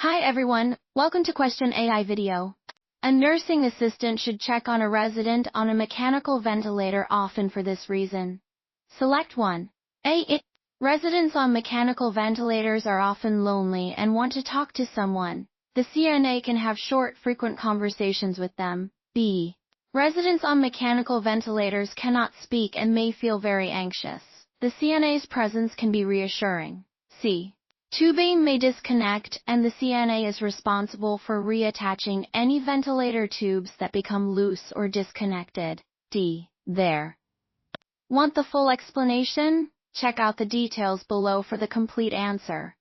Hi everyone, welcome to Question AI video. A nursing assistant should check on a resident on a mechanical ventilator often for this reason. Select 1. Residents on mechanical ventilators are often lonely and want to talk to someone. The CNA can have short, frequent conversations with them. B. Residents on mechanical ventilators cannot speak and may feel very anxious. The CNA's presence can be reassuring. C. Tubing may disconnect, and the CNA is responsible for reattaching any ventilator tubes that become loose or disconnected. D. There. Want the full explanation? Check out the details below for the complete answer.